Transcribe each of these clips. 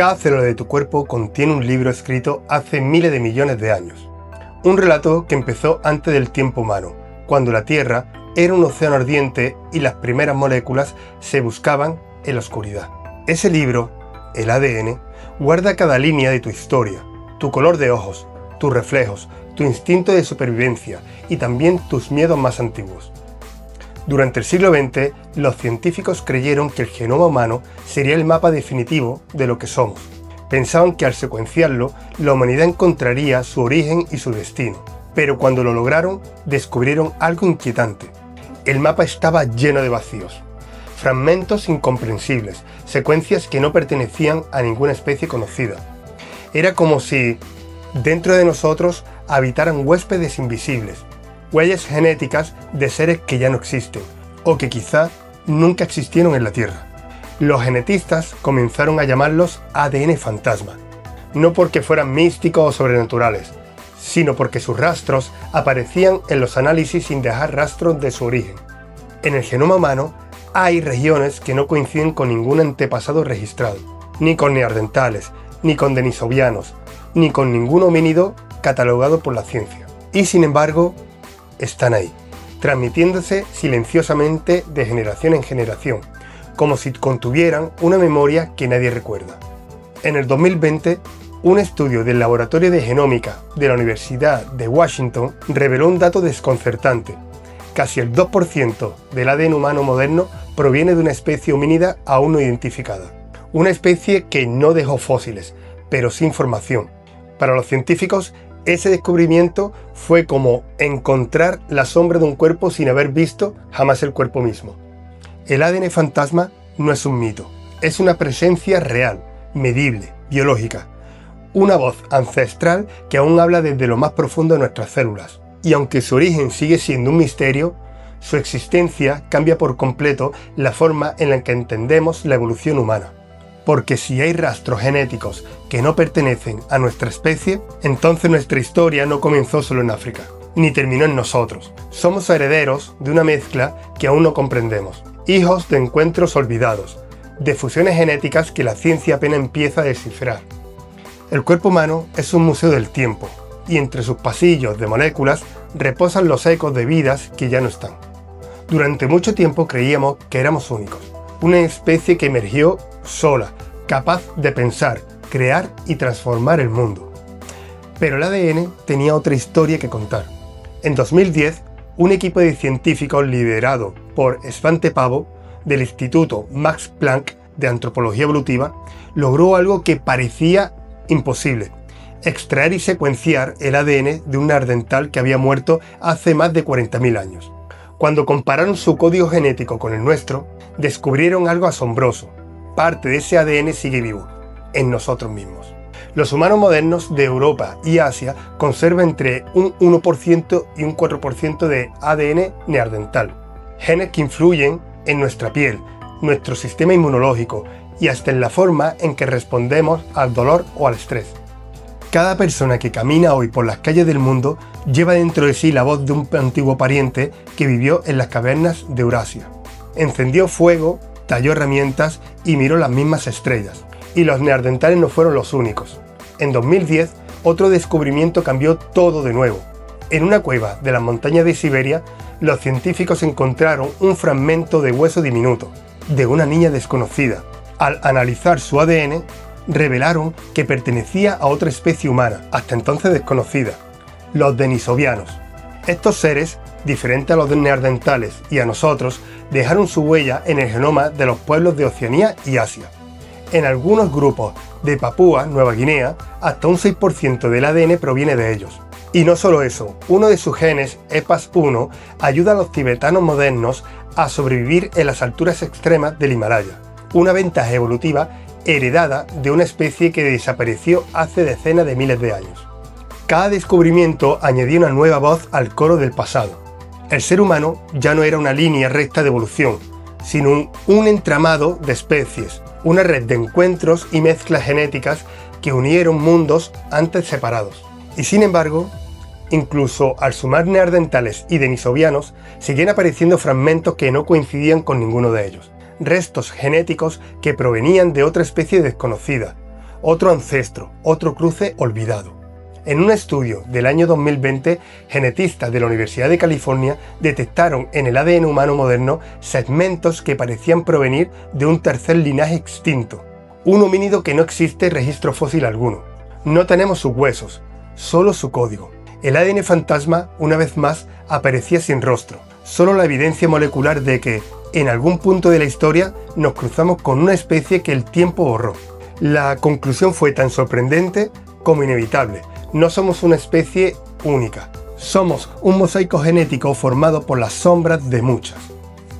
Cada célula de tu cuerpo contiene un libro escrito hace miles de millones de años. Un relato que empezó antes del tiempo humano, cuando la Tierra era un océano ardiente y las primeras moléculas se buscaban en la oscuridad. Ese libro, el ADN, guarda cada línea de tu historia, tu color de ojos, tus reflejos, tu instinto de supervivencia y también tus miedos más antiguos. Durante el siglo XX, los científicos creyeron que el genoma humano sería el mapa definitivo de lo que somos. Pensaban que al secuenciarlo, la humanidad encontraría su origen y su destino. Pero cuando lo lograron, descubrieron algo inquietante. El mapa estaba lleno de vacíos. Fragmentos incomprensibles, secuencias que no pertenecían a ninguna especie conocida. Era como si dentro de nosotros habitaran huéspedes invisibles, huellas genéticas de seres que ya no existen, o que quizá nunca existieron en la Tierra. Los genetistas comenzaron a llamarlos ADN fantasma, no porque fueran místicos o sobrenaturales, sino porque sus rastros aparecían en los análisis sin dejar rastros de su origen. En el genoma humano hay regiones que no coinciden con ningún antepasado registrado, ni con neandertales, ni con denisovianos, ni con ningún homínido catalogado por la ciencia. Y sin embargo, están ahí, transmitiéndose silenciosamente de generación en generación, como si contuvieran una memoria que nadie recuerda. En el 2020, un estudio del Laboratorio de Genómica de la Universidad de Washington reveló un dato desconcertante. Casi el 2% del ADN humano moderno proviene de una especie homínida aún no identificada. Una especie que no dejó fósiles, pero sí información. Para los científicos, ese descubrimiento fue como encontrar la sombra de un cuerpo sin haber visto jamás el cuerpo mismo. El ADN fantasma no es un mito, es una presencia real, medible, biológica. Una voz ancestral que aún habla desde lo más profundo de nuestras células. Y aunque su origen sigue siendo un misterio, su existencia cambia por completo la forma en la que entendemos la evolución humana. Porque si hay rastros genéticos que no pertenecen a nuestra especie, entonces nuestra historia no comenzó solo en África, ni terminó en nosotros. Somos herederos de una mezcla que aún no comprendemos, hijos de encuentros olvidados, de fusiones genéticas que la ciencia apenas empieza a descifrar. El cuerpo humano es un museo del tiempo, y entre sus pasillos de moléculas reposan los ecos de vidas que ya no están. Durante mucho tiempo creíamos que éramos únicos, una especie que emergió sola, capaz de pensar, crear y transformar el mundo. Pero el ADN tenía otra historia que contar. En 2010, un equipo de científicos liderado por Svante Pääbo, del Instituto Max Planck de Antropología Evolutiva, logró algo que parecía imposible: extraer y secuenciar el ADN de un neandertal que había muerto hace más de 40.000 años. Cuando compararon su código genético con el nuestro, descubrieron algo asombroso. Parte de ese ADN sigue vivo, en nosotros mismos. Los humanos modernos de Europa y Asia conservan entre un 1% y un 4% de ADN neandertal, genes que influyen en nuestra piel, nuestro sistema inmunológico y hasta en la forma en que respondemos al dolor o al estrés. Cada persona que camina hoy por las calles del mundo lleva dentro de sí la voz de un antiguo pariente que vivió en las cavernas de Eurasia. Encendió fuego, talló herramientas y miró las mismas estrellas. Y los neandertales no fueron los únicos. En 2010, otro descubrimiento cambió todo de nuevo. En una cueva de las montañas de Siberia, los científicos encontraron un fragmento de hueso diminuto, de una niña desconocida. Al analizar su ADN, revelaron que pertenecía a otra especie humana, hasta entonces desconocida, los denisovianos. Estos seres, diferentes a los neandertales y a nosotros, dejaron su huella en el genoma de los pueblos de Oceanía y Asia. En algunos grupos de Papúa Nueva Guinea, hasta un 6% del ADN proviene de ellos. Y no solo eso, uno de sus genes, EPAS1, ayuda a los tibetanos modernos a sobrevivir en las alturas extremas del Himalaya, una ventaja evolutiva heredada de una especie que desapareció hace decenas de miles de años. Cada descubrimiento añadía una nueva voz al coro del pasado. El ser humano ya no era una línea recta de evolución, sino un entramado de especies, una red de encuentros y mezclas genéticas que unieron mundos antes separados. Y sin embargo, incluso al sumar neandertales y denisovianos, seguían apareciendo fragmentos que no coincidían con ninguno de ellos. Restos genéticos que provenían de otra especie desconocida, otro ancestro, otro cruce olvidado. En un estudio del año 2020, genetistas de la Universidad de California detectaron en el ADN humano moderno segmentos que parecían provenir de un tercer linaje extinto, un homínido que no existe registro fósil alguno. No tenemos sus huesos, solo su código. El ADN fantasma, una vez más, aparecía sin rostro, solo la evidencia molecular de que, en algún punto de la historia, nos cruzamos con una especie que el tiempo borró. La conclusión fue tan sorprendente como inevitable. No somos una especie única, somos un mosaico genético formado por las sombras de muchas.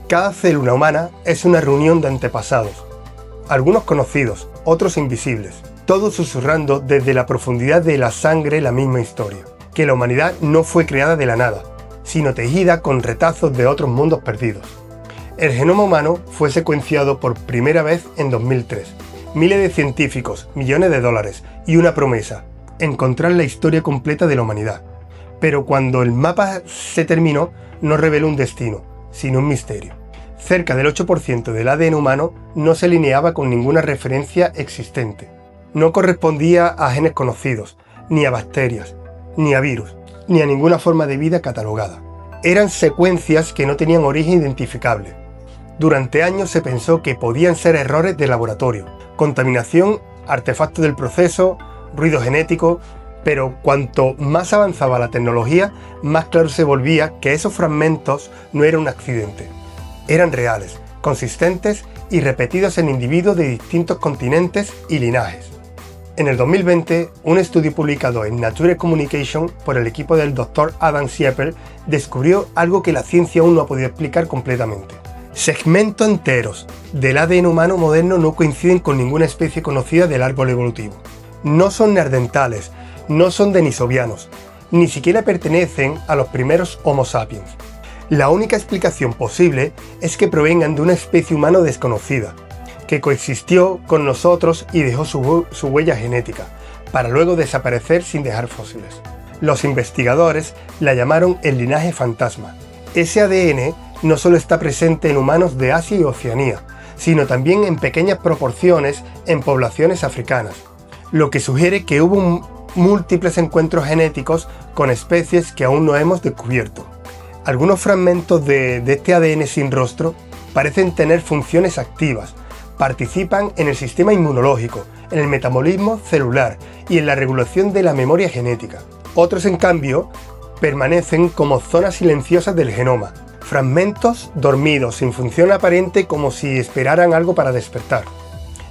Cada célula humana es una reunión de antepasados, algunos conocidos, otros invisibles, todos susurrando desde la profundidad de la sangre la misma historia, que la humanidad no fue creada de la nada, sino tejida con retazos de otros mundos perdidos. El genoma humano fue secuenciado por primera vez en 2003. Miles de científicos, millones de dólares y una promesa: encontrar la historia completa de la humanidad. Pero cuando el mapa se terminó, no reveló un destino, sino un misterio. Cerca del 8% del ADN humano no se alineaba con ninguna referencia existente. No correspondía a genes conocidos, ni a bacterias, ni a virus, ni a ninguna forma de vida catalogada. Eran secuencias que no tenían origen identificable. Durante años se pensó que podían ser errores de laboratorio, contaminación, artefactos del proceso, ruido genético, pero cuanto más avanzaba la tecnología, más claro se volvía que esos fragmentos no eran un accidente. Eran reales, consistentes y repetidos en individuos de distintos continentes y linajes. En el 2020, un estudio publicado en Nature Communication por el equipo del Dr. Adam Schiepel descubrió algo que la ciencia aún no ha podido explicar completamente. Segmentos enteros del ADN humano moderno no coinciden con ninguna especie conocida del árbol evolutivo. No son neandertales, no son denisovianos, ni siquiera pertenecen a los primeros Homo sapiens. La única explicación posible es que provengan de una especie humana desconocida, que coexistió con nosotros y dejó su huella genética, para luego desaparecer sin dejar fósiles. Los investigadores la llamaron el linaje fantasma. Ese ADN no solo está presente en humanos de Asia y Oceanía, sino también en pequeñas proporciones en poblaciones africanas, lo que sugiere que hubo múltiples encuentros genéticos con especies que aún no hemos descubierto. Algunos fragmentos de este ADN sin rostro parecen tener funciones activas, participan en el sistema inmunológico, en el metabolismo celular y en la regulación de la memoria genética. Otros, en cambio, permanecen como zonas silenciosas del genoma, fragmentos dormidos sin función aparente, como si esperaran algo para despertar.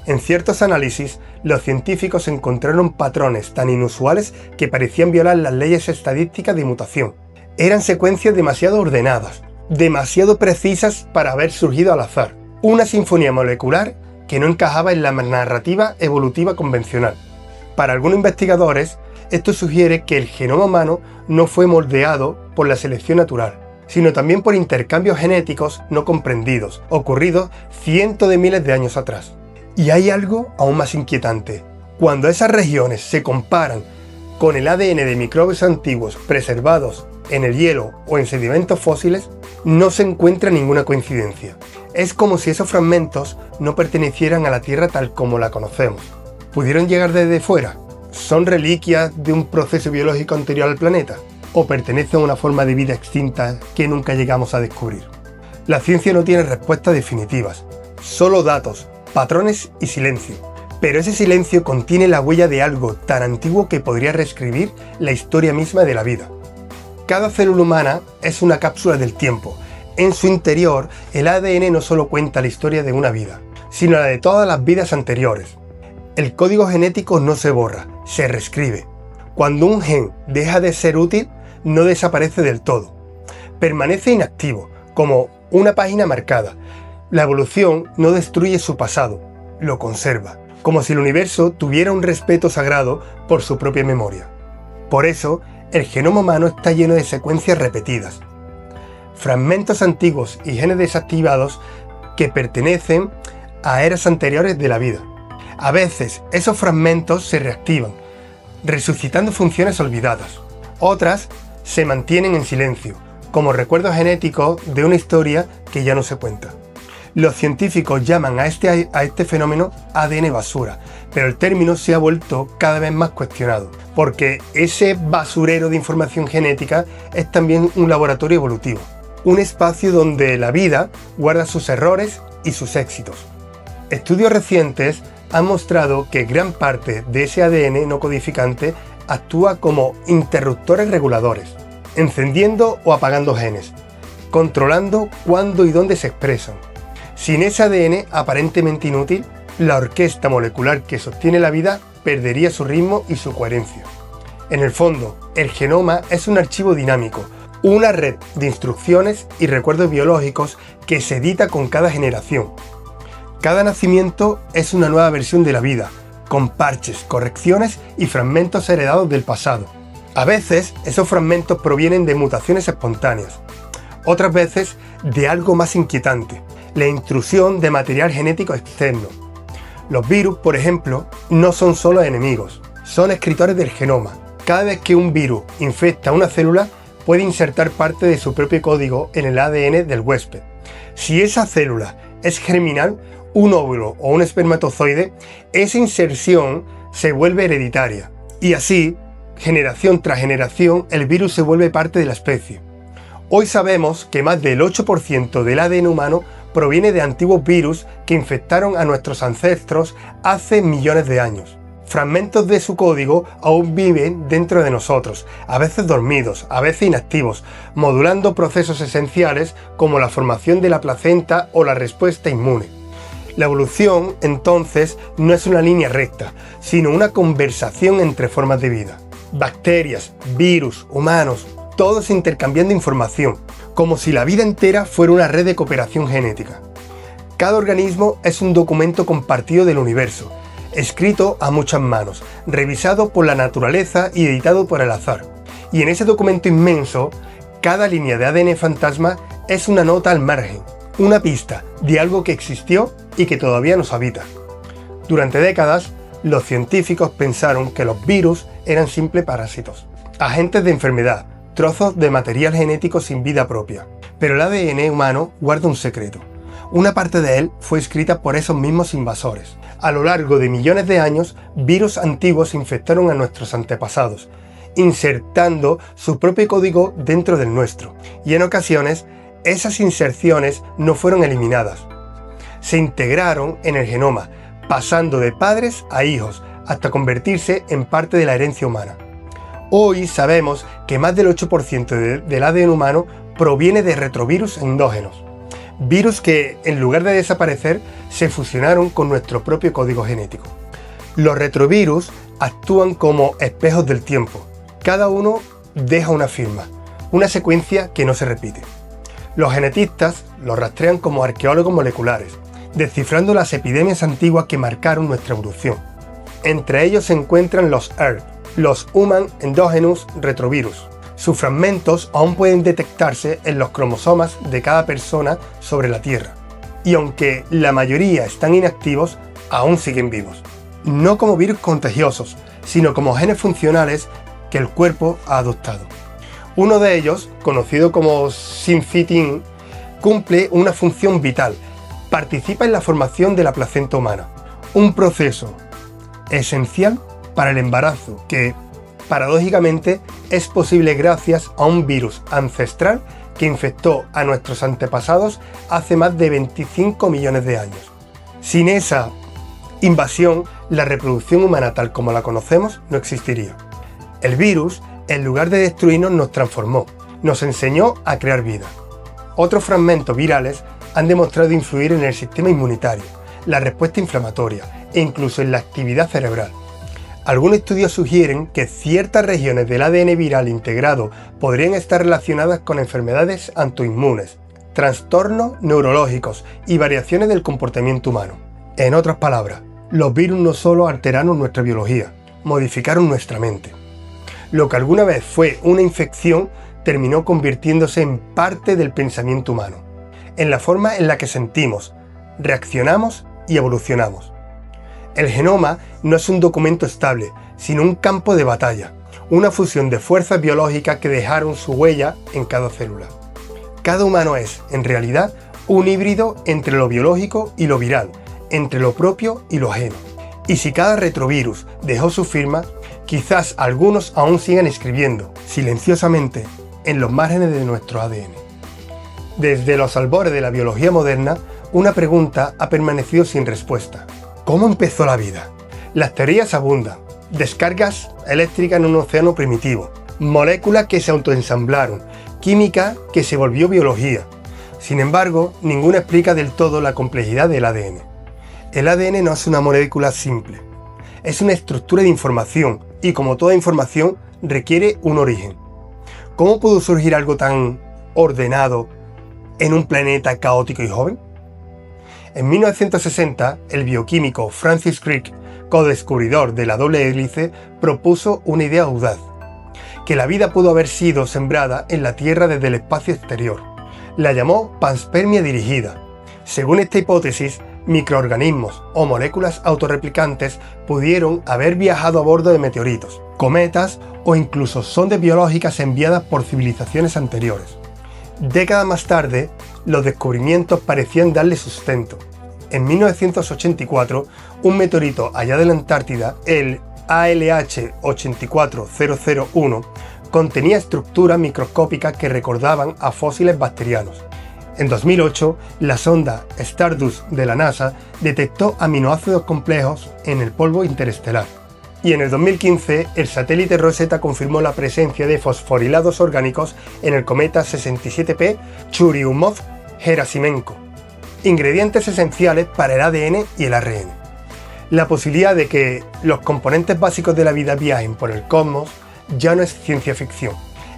En ciertos análisis, los científicos encontraron patrones tan inusuales que parecían violar las leyes estadísticas de mutación. Eran secuencias demasiado ordenadas, demasiado precisas para haber surgido al azar. Una sinfonía molecular que no encajaba en la narrativa evolutiva convencional. Para algunos investigadores, esto sugiere que el genoma humano no fue moldeado por la selección natural, sino también por intercambios genéticos no comprendidos, ocurridos cientos de miles de años atrás. Y hay algo aún más inquietante. Cuando esas regiones se comparan con el ADN de microbios antiguos preservados en el hielo o en sedimentos fósiles, no se encuentra ninguna coincidencia. Es como si esos fragmentos no pertenecieran a la Tierra tal como la conocemos. ¿Pudieron llegar desde fuera? ¿Son reliquias de un proceso biológico anterior al planeta? ¿O pertenecen a una forma de vida extinta que nunca llegamos a descubrir? La ciencia no tiene respuestas definitivas, solo datos, patrones y silencio. Pero ese silencio contiene la huella de algo tan antiguo que podría reescribir la historia misma de la vida. Cada célula humana es una cápsula del tiempo. En su interior, el ADN no solo cuenta la historia de una vida, sino la de todas las vidas anteriores. El código genético no se borra, se reescribe. Cuando un gen deja de ser útil, no desaparece del todo. Permanece inactivo, como una página marcada. La evolución no destruye su pasado, lo conserva, como si el universo tuviera un respeto sagrado por su propia memoria. Por eso, el genoma humano está lleno de secuencias repetidas, fragmentos antiguos y genes desactivados que pertenecen a eras anteriores de la vida. A veces, esos fragmentos se reactivan, resucitando funciones olvidadas. Otras se mantienen en silencio, como recuerdos genéticos de una historia que ya no se cuenta. Los científicos llaman a este fenómeno ADN basura, pero el término se ha vuelto cada vez más cuestionado, porque ese basurero de información genética es también un laboratorio evolutivo, un espacio donde la vida guarda sus errores y sus éxitos. Estudios recientes han mostrado que gran parte de ese ADN no codificante actúa como interruptores reguladores, encendiendo o apagando genes, controlando cuándo y dónde se expresan. Sin ese ADN aparentemente inútil, la orquesta molecular que sostiene la vida perdería su ritmo y su coherencia. En el fondo, el genoma es un archivo dinámico, una red de instrucciones y recuerdos biológicos que se edita con cada generación. Cada nacimiento es una nueva versión de la vida, con parches, correcciones y fragmentos heredados del pasado. A veces, esos fragmentos provienen de mutaciones espontáneas. Otras veces, de algo más inquietante, la intrusión de material genético externo. Los virus, por ejemplo, no son solo enemigos, son escritores del genoma. Cada vez que un virus infecta una célula, puede insertar parte de su propio código en el ADN del huésped. Si esa célula es germinal, un óvulo o un espermatozoide, esa inserción se vuelve hereditaria. Y así, generación tras generación, el virus se vuelve parte de la especie. Hoy sabemos que más del 8% del ADN humano proviene de antiguos virus que infectaron a nuestros ancestros hace millones de años. Fragmentos de su código aún viven dentro de nosotros, a veces dormidos, a veces inactivos, modulando procesos esenciales como la formación de la placenta o la respuesta inmune. La evolución, entonces, no es una línea recta, sino una conversación entre formas de vida. Bacterias, virus, humanos, todos intercambiando información, como si la vida entera fuera una red de cooperación genética. Cada organismo es un documento compartido del universo, escrito a muchas manos, revisado por la naturaleza y editado por el azar. Y en ese documento inmenso, cada línea de ADN fantasma es una nota al margen, una pista de algo que existió y que todavía nos habita. Durante décadas, los científicos pensaron que los virus eran simples parásitos, agentes de enfermedad, trozos de material genético sin vida propia. Pero el ADN humano guarda un secreto. Una parte de él fue escrita por esos mismos invasores. A lo largo de millones de años, virus antiguos infectaron a nuestros antepasados, insertando su propio código dentro del nuestro. Y en ocasiones, esas inserciones no fueron eliminadas. Se integraron en el genoma, pasando de padres a hijos, hasta convertirse en parte de la herencia humana. Hoy sabemos que más del 8% del ADN humano proviene de retrovirus endógenos. Virus que, en lugar de desaparecer, se fusionaron con nuestro propio código genético. Los retrovirus actúan como espejos del tiempo. Cada uno deja una firma, una secuencia que no se repite. Los genetistas los rastrean como arqueólogos moleculares, descifrando las epidemias antiguas que marcaron nuestra evolución. Entre ellos se encuentran los HER, los Human Endogenous Retrovirus. Sus fragmentos aún pueden detectarse en los cromosomas de cada persona sobre la Tierra. Y aunque la mayoría están inactivos, aún siguen vivos. No como virus contagiosos, sino como genes funcionales que el cuerpo ha adoptado. Uno de ellos, conocido como Syncytin, cumple una función vital. Participa en la formación de la placenta humana, un proceso esencial para el embarazo que, paradójicamente, es posible gracias a un virus ancestral que infectó a nuestros antepasados hace más de 25 millones de años. Sin esa invasión, la reproducción humana tal como la conocemos no existiría. El virus, en lugar de destruirnos, nos transformó, nos enseñó a crear vida. Otros fragmentos virales han demostrado influir en el sistema inmunitario, la respuesta inflamatoria e incluso en la actividad cerebral. Algunos estudios sugieren que ciertas regiones del ADN viral integrado podrían estar relacionadas con enfermedades autoinmunes, trastornos neurológicos y variaciones del comportamiento humano. En otras palabras, los virus no solo alteraron nuestra biología, modificaron nuestra mente. Lo que alguna vez fue una infección terminó convirtiéndose en parte del pensamiento humano, en la forma en la que sentimos, reaccionamos y evolucionamos. El genoma no es un documento estable, sino un campo de batalla, una fusión de fuerzas biológicas que dejaron su huella en cada célula. Cada humano es, en realidad, un híbrido entre lo biológico y lo viral, entre lo propio y lo ajeno. Y si cada retrovirus dejó su firma, quizás algunos aún sigan escribiendo, silenciosamente, en los márgenes de nuestro ADN. Desde los albores de la biología moderna, una pregunta ha permanecido sin respuesta. ¿Cómo empezó la vida? Las teorías abundan. Descargas eléctricas en un océano primitivo, moléculas que se autoensamblaron, química que se volvió biología. Sin embargo, ninguna explica del todo la complejidad del ADN. El ADN no es una molécula simple, es una estructura de información y, como toda información, requiere un origen. ¿Cómo pudo surgir algo tan ordenado en un planeta caótico y joven? En 1960, el bioquímico Francis Crick, codescubridor de la doble hélice, propuso una idea audaz: que la vida pudo haber sido sembrada en la Tierra desde el espacio exterior. La llamó panspermia dirigida. Según esta hipótesis, microorganismos o moléculas autorreplicantes pudieron haber viajado a bordo de meteoritos, cometas o incluso sondas biológicas enviadas por civilizaciones anteriores. Décadas más tarde, los descubrimientos parecían darle sustento. En 1984, un meteorito allá de la Antártida, el ALH 84001, contenía estructuras microscópicas que recordaban a fósiles bacterianos. En 2008, la sonda Stardust de la NASA detectó aminoácidos complejos en el polvo interestelar. Y en el 2015, el satélite Rosetta confirmó la presencia de fosforilados orgánicos en el cometa 67P Churyumov-Gerasimenko, ingredientes esenciales para el ADN y el ARN. La posibilidad de que los componentes básicos de la vida viajen por el cosmos ya no es ciencia ficción,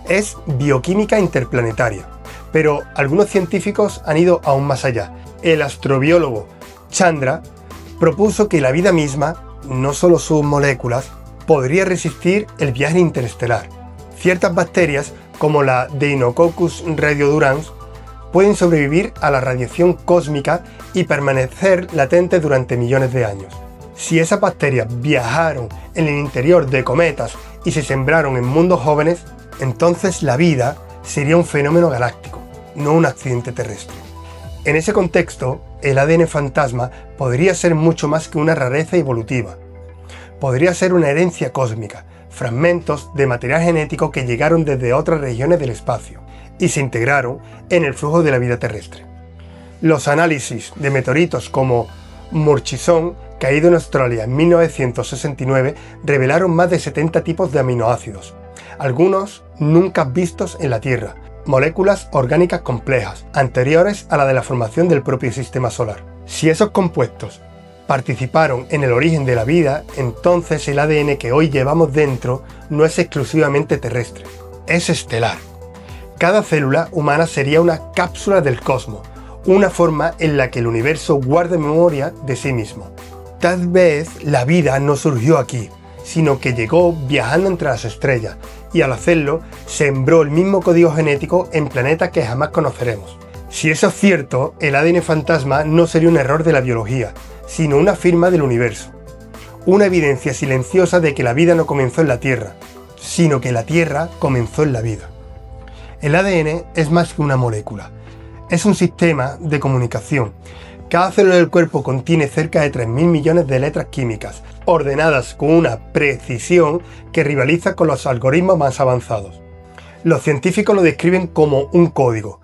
es bioquímica interplanetaria. Pero algunos científicos han ido aún más allá. El astrobiólogo Chandra propuso que la vida misma, no solo sus moléculas, podría resistir el viaje interestelar. Ciertas bacterias, como la Deinococcus radiodurans, pueden sobrevivir a la radiación cósmica y permanecer latentes durante millones de años. Si esas bacterias viajaron en el interior de cometas y se sembraron en mundos jóvenes, entonces la vida sería un fenómeno galáctico, no un accidente terrestre. En ese contexto, el ADN fantasma podría ser mucho más que una rareza evolutiva. Podría ser una herencia cósmica, fragmentos de material genético que llegaron desde otras regiones del espacio y se integraron en el flujo de la vida terrestre. Los análisis de meteoritos como Murchison, caído en Australia en 1969, revelaron más de 70 tipos de aminoácidos, algunos nunca vistos en la Tierra, moléculas orgánicas complejas, anteriores a la de la formación del propio sistema solar. Si esos compuestos participaron en el origen de la vida, entonces el ADN que hoy llevamos dentro no es exclusivamente terrestre, es estelar. Cada célula humana sería una cápsula del cosmos, una forma en la que el universo guarda memoria de sí mismo. Tal vez la vida no surgió aquí, sino que llegó viajando entre las estrellas, y al hacerlo sembró el mismo código genético en planetas que jamás conoceremos. Si eso es cierto, el ADN fantasma no sería un error de la biología, sino una firma del universo. Una evidencia silenciosa de que la vida no comenzó en la Tierra, sino que la Tierra comenzó en la vida. El ADN es más que una molécula, es un sistema de comunicación. Cada célula del cuerpo contiene cerca de 3.000 millones de letras químicas, ordenadas con una precisión que rivaliza con los algoritmos más avanzados. Los científicos lo describen como un código,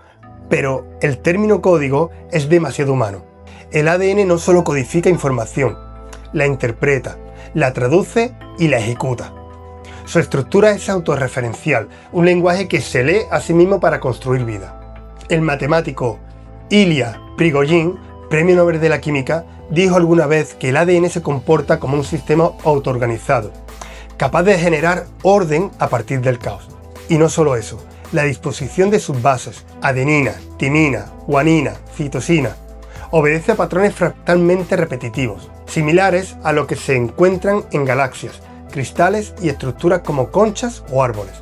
pero el término código es demasiado humano. El ADN no solo codifica información, la interpreta, la traduce y la ejecuta. Su estructura es autorreferencial, un lenguaje que se lee a sí mismo para construir vida. El matemático Ilya Prigogine, Premio Nobel de la Química, dijo alguna vez que el ADN se comporta como un sistema autoorganizado, capaz de generar orden a partir del caos. Y no solo eso, la disposición de sus bases, adenina, timina, guanina, citosina, obedece a patrones fractalmente repetitivos, similares a lo que se encuentran en galaxias, cristales y estructuras como conchas o árboles.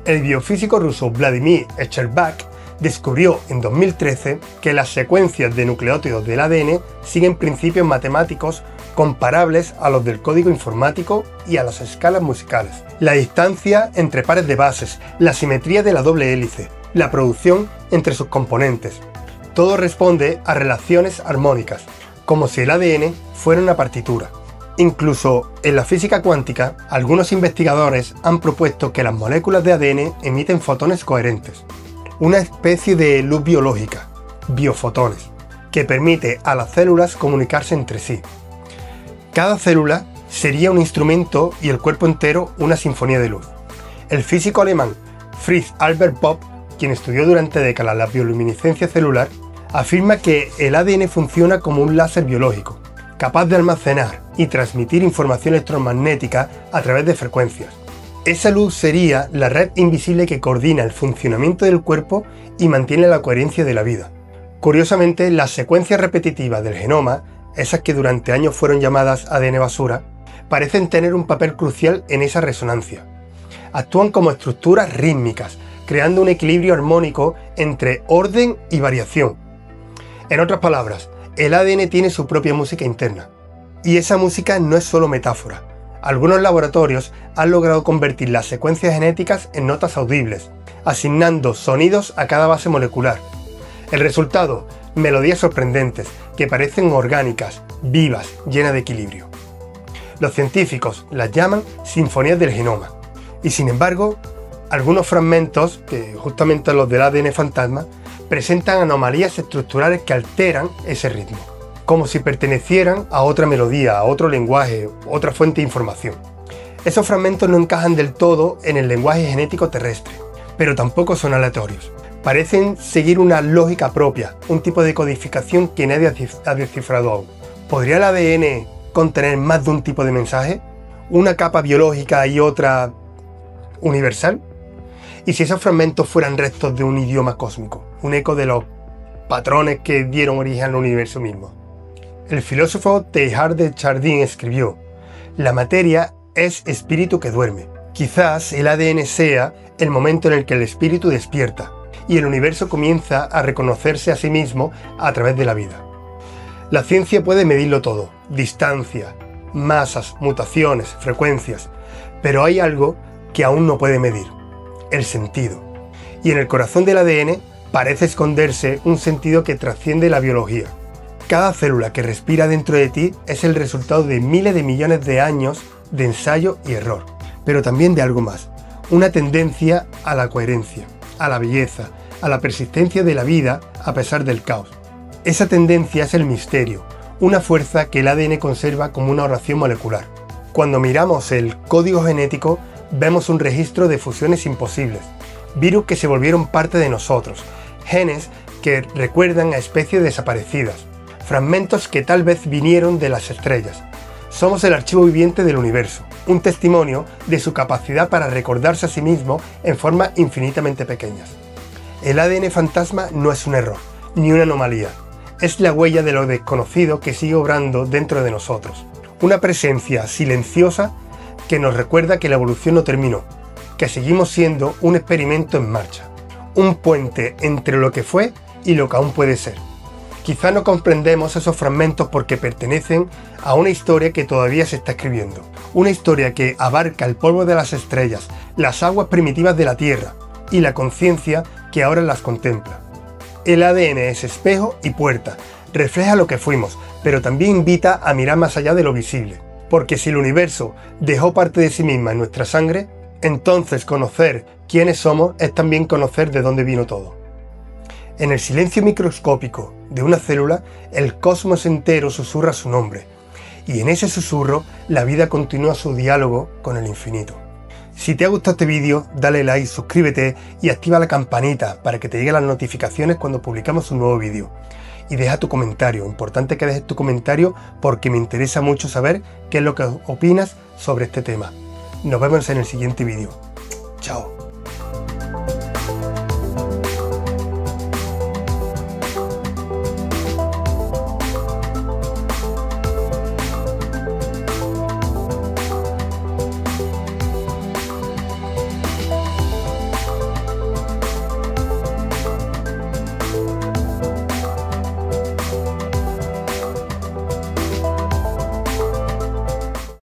El biofísico ruso Vladimir Sherbak descubrió en 2013 que las secuencias de nucleótidos del ADN siguen principios matemáticos comparables a los del código informático y a las escalas musicales. La distancia entre pares de bases, la simetría de la doble hélice, la producción entre sus componentes. Todo responde a relaciones armónicas, como si el ADN fuera una partitura. Incluso en la física cuántica, algunos investigadores han propuesto que las moléculas de ADN emiten fotones coherentes, una especie de luz biológica, biofotones, que permite a las células comunicarse entre sí. Cada célula sería un instrumento y el cuerpo entero una sinfonía de luz. El físico alemán Fritz Albert Popp, quien estudió durante décadas la bioluminiscencia celular, afirma que el ADN funciona como un láser biológico, capaz de almacenar y transmitir información electromagnética a través de frecuencias. Esa luz sería la red invisible que coordina el funcionamiento del cuerpo y mantiene la coherencia de la vida. Curiosamente, las secuencias repetitivas del genoma, esas que durante años fueron llamadas ADN basura, parecen tener un papel crucial en esa resonancia. Actúan como estructuras rítmicas, creando un equilibrio armónico entre orden y variación. En otras palabras, el ADN tiene su propia música interna. Y esa música no es solo metáfora. Algunos laboratorios han logrado convertir las secuencias genéticas en notas audibles, asignando sonidos a cada base molecular. El resultado, melodías sorprendentes, que parecen orgánicas, vivas, llenas de equilibrio. Los científicos las llaman sinfonías del genoma. Y sin embargo, algunos fragmentos, que justamente los del ADN fantasma, presentan anomalías estructurales que alteran ese ritmo, como si pertenecieran a otra melodía, a otro lenguaje, otra fuente de información. Esos fragmentos no encajan del todo en el lenguaje genético terrestre, pero tampoco son aleatorios. Parecen seguir una lógica propia, un tipo de codificación que nadie ha descifrado aún. ¿Podría el ADN contener más de un tipo de mensaje? ¿Una capa biológica y otra universal? ¿Y si esos fragmentos fueran restos de un idioma cósmico, un eco de los patrones que dieron origen al universo mismo? El filósofo Teilhard de Chardin escribió: «La materia es espíritu que duerme». Quizás el ADN sea el momento en el que el espíritu despierta y el universo comienza a reconocerse a sí mismo a través de la vida. La ciencia puede medirlo todo: distancia, masas, mutaciones, frecuencias, pero hay algo que aún no puede medir: el sentido. Y en el corazón del ADN parece esconderse un sentido que trasciende la biología. Cada célula que respira dentro de ti es el resultado de miles de millones de años de ensayo y error, pero también de algo más: una tendencia a la coherencia, a la belleza, a la persistencia de la vida a pesar del caos. Esa tendencia es el misterio, una fuerza que el ADN conserva como una oración molecular. Cuando miramos el código genético, vemos un registro de fusiones imposibles, virus que se volvieron parte de nosotros, genes que recuerdan a especies desaparecidas, fragmentos que tal vez vinieron de las estrellas. Somos el archivo viviente del universo, un testimonio de su capacidad para recordarse a sí mismo en formas infinitamente pequeñas. El ADN fantasma no es un error, ni una anomalía. Es la huella de lo desconocido que sigue obrando dentro de nosotros. Una presencia silenciosa que nos recuerda que la evolución no terminó, que seguimos siendo un experimento en marcha, un puente entre lo que fue y lo que aún puede ser. Quizá no comprendemos esos fragmentos porque pertenecen a una historia que todavía se está escribiendo, una historia que abarca el polvo de las estrellas, las aguas primitivas de la Tierra y la conciencia que ahora las contempla. El ADN es espejo y puerta, refleja lo que fuimos, pero también invita a mirar más allá de lo visible. Porque si el universo dejó parte de sí misma en nuestra sangre, entonces conocer quiénes somos es también conocer de dónde vino todo. En el silencio microscópico de una célula, el cosmos entero susurra su nombre, y en ese susurro la vida continúa su diálogo con el infinito. Si te ha gustado este vídeo, dale like, suscríbete y activa la campanita para que te lleguen las notificaciones cuando publicamos un nuevo vídeo. Y deja tu comentario, importante que dejes tu comentario porque me interesa mucho saber qué es lo que opinas sobre este tema. Nos vemos en el siguiente vídeo.